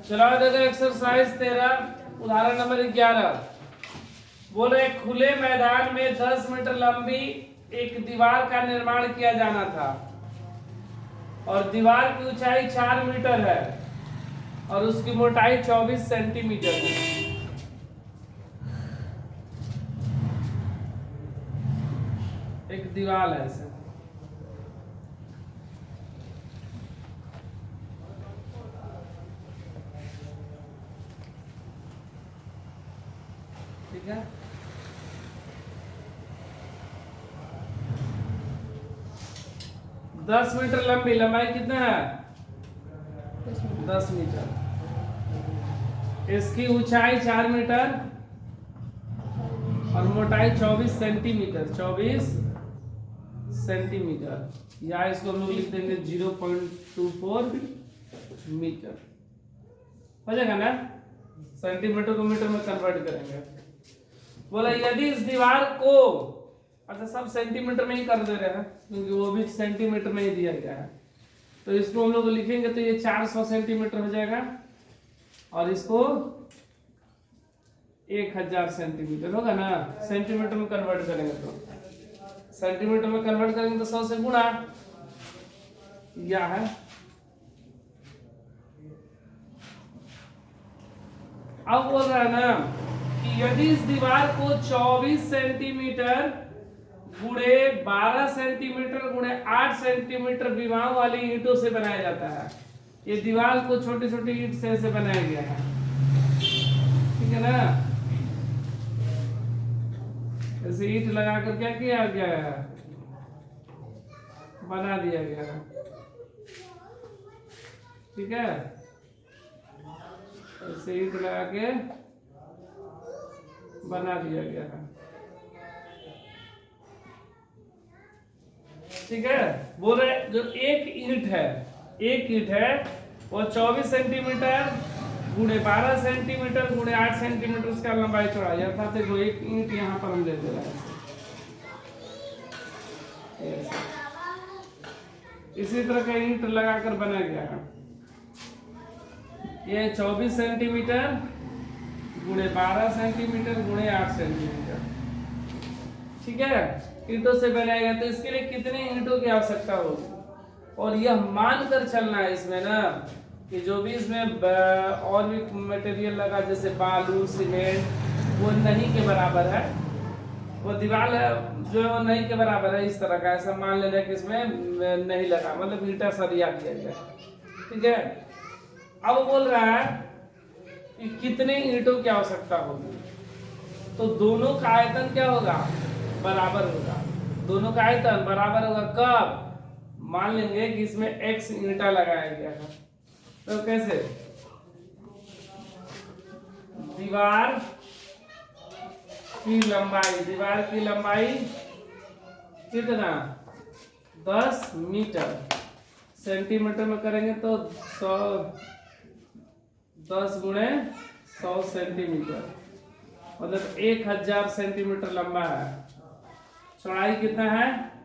चला देखो एक्सरसाइज 13 उदाहरण नंबर 11। बोल रहे खुले मैदान में 10 मीटर लंबी एक दीवार का निर्माण किया जाना था और दीवार की ऊंचाई 4 मीटर है और उसकी मोटाई 24 सेंटीमीटर है। एक दीवार है ऐसे। ठीक है, दस मीटर लंबी, लंबाई कितना है 10 मीटर, इसकी ऊंचाई 4 मीटर और मोटाई 24 सेंटीमीटर, 24 सेंटीमीटर या इसको हम लोग लिख देंगे 0.24 मीटर। हो जाएगा ना, सेंटीमीटर को मीटर में कन्वर्ट करेंगे। बोला यदि इस दीवार को, अच्छा सब सेंटीमीटर में ही कर दे रहे हैं क्योंकि वो भी सेंटीमीटर में ही दिया गया है, तो इसको हम लोग लिखेंगे तो ये 400 सेंटीमीटर हो जाएगा और इसको 1000 सेंटीमीटर होगा ना। सेंटीमीटर में कन्वर्ट करेंगे तो सेंटीमीटर में कन्वर्ट करेंगे तो 100 से गुणा या है। अब बोल रहा है ना कि यदि इस दीवार को 24 सेंटीमीटर गुणे 12 सेंटीमीटर गुणे 8 सेंटीमीटर विभाग वाली ईंटों से बनाया जाता है। ये दीवार को छोटी छोटी ईंट से ऐसे बनाया गया है, ठीक है ना। ऐसे ईंट लगाकर क्या किया गया है, बना दिया गया है, ठीक है। ऐसे ईंट लगा के बना दिया गया है, ठीक है। बोल रहे जो एक ईंट है वो 24 सेंटीमीटर गुणे 12 सेंटीमीटर गुणे 8 सेंटीमीटर उसका लंबाई चौड़ाई, अर्थात देखो एक ईंट यहाँ पर हम दे दे रहे हैं। इसी तरह का ईंट लगाकर बना गया है। ये 24 सेंटीमीटर गुणे 12 सेंटीमीटर गुणे 8 सेंटीमीटर, ठीक है, ईंटों से बनाया गया। तो इसके लिए कितने ईंटों की आवश्यकता होगी, और यह मानकर चलना है इसमें ना कि जो भी इसमें और भी मटेरियल लगा जैसे बालू सीमेंट वो नहीं के बराबर है, वो दीवार जो है वो नहीं के बराबर है, इस तरह का ऐसा मान लेना कि इसमें नहीं लगा, मतलब ईंटा सरिया दिया गया, ठीक है। अब बोल रहा है कि कितने ईंटों की आवश्यकता होगी, तो दोनों का आयतन क्या होगा, बराबर होगा। दोनों का आयतन बराबर होगा कब, मान लेंगे कि इसमें x ईंटा लगाया गया है, तो कैसे, दीवार की लंबाई कितना 10 मीटर, सेंटीमीटर में करेंगे तो 10 गुणे 100 सेंटीमीटर, मतलब 1000 सेंटीमीटर लंबा है। चौड़ाई कितना है,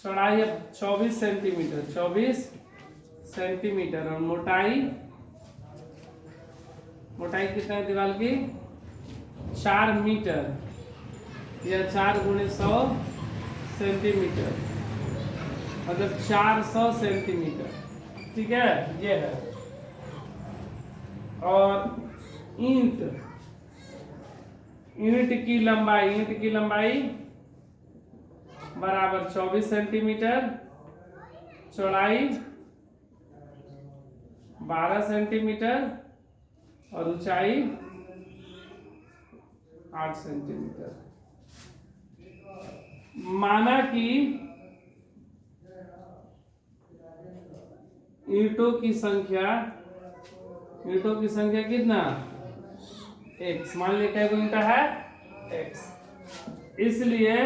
चौड़ाई है 24 सेंटीमीटर, 24 सेंटीमीटर और मोटाई कितना है दीवार की 4 मीटर या 4 गुणे 100 सेंटीमीटर, मतलब 400 सेंटीमीटर, ठीक है, ये है। और ईंट की लंबाई बराबर 24 सेंटीमीटर, चौड़ाई 12 सेंटीमीटर और ऊंचाई 8 सेंटीमीटर। माना कि ईंटों की संख्या कितना x, मान लिया क्या ईंटा है x, इसलिए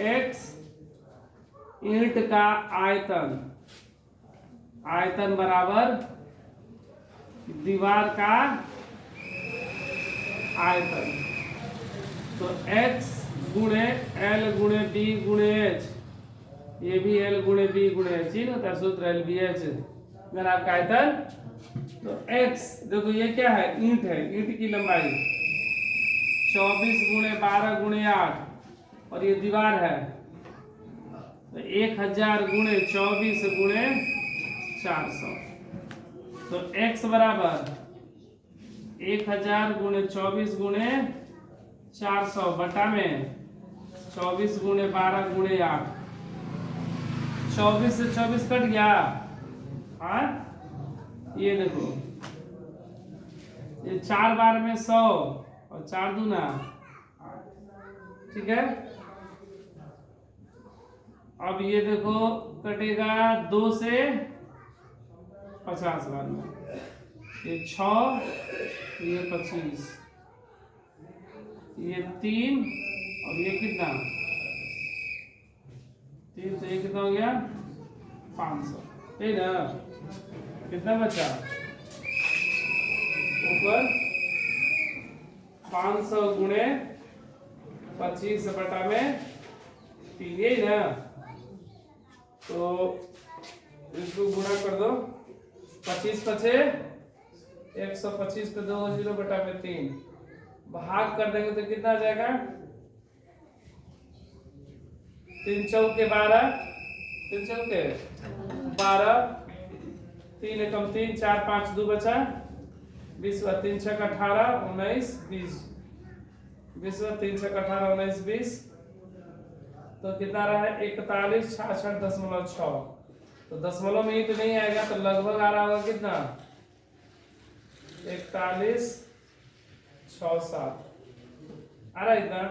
x ईंट का आयतन बराबर दीवार का आयतन, तो x गुणे l गुणे b गुणे h, ये भी l गुणे b गुणे h ही होता है सूत्र, l b h अगर आपका आयतन, तो x देखो ये क्या है, ईंट है, ईंट की लंबाई 24 गुणे 12 गुणे 8 और ये दीवार है, तो 1000 गुणे 24 गुणे 400। तो x बराबर 1000 गुणे 24 गुणे 400 बटा में 24 गुणे 12 गुणे 8। 24 से 24 कट गया। हाँ, ये देखो, ये 4 बार में 100 और 4 दूना 8। ठीक है, अब ये देखो कटेगा 2 से 50 बार में, ये 6, ये 25, ये 3 और ये कितना 3 से ये कितना हो गया 500। ठीक है, कितना बचा ऊपर 500 गुणे 25 बटा में 3, यही ना। तो इसको गुणा कर दो, 25 पचे 125 पे 2 0 बटा में 3, भाग कर देंगे तो कितना आ जाएगा 3 चौके 12, 3 चौके 12, 3 एकम 3, 4 5 2 बचा 20, 3 6 18 19 20, 20 3 6 18 19 20, तो कितना रहा है 4166.6। तो दशमलव में ही तो नहीं आएगा, तो लगभग आ रहा होगा कितना 4167 आ रहा है इतना।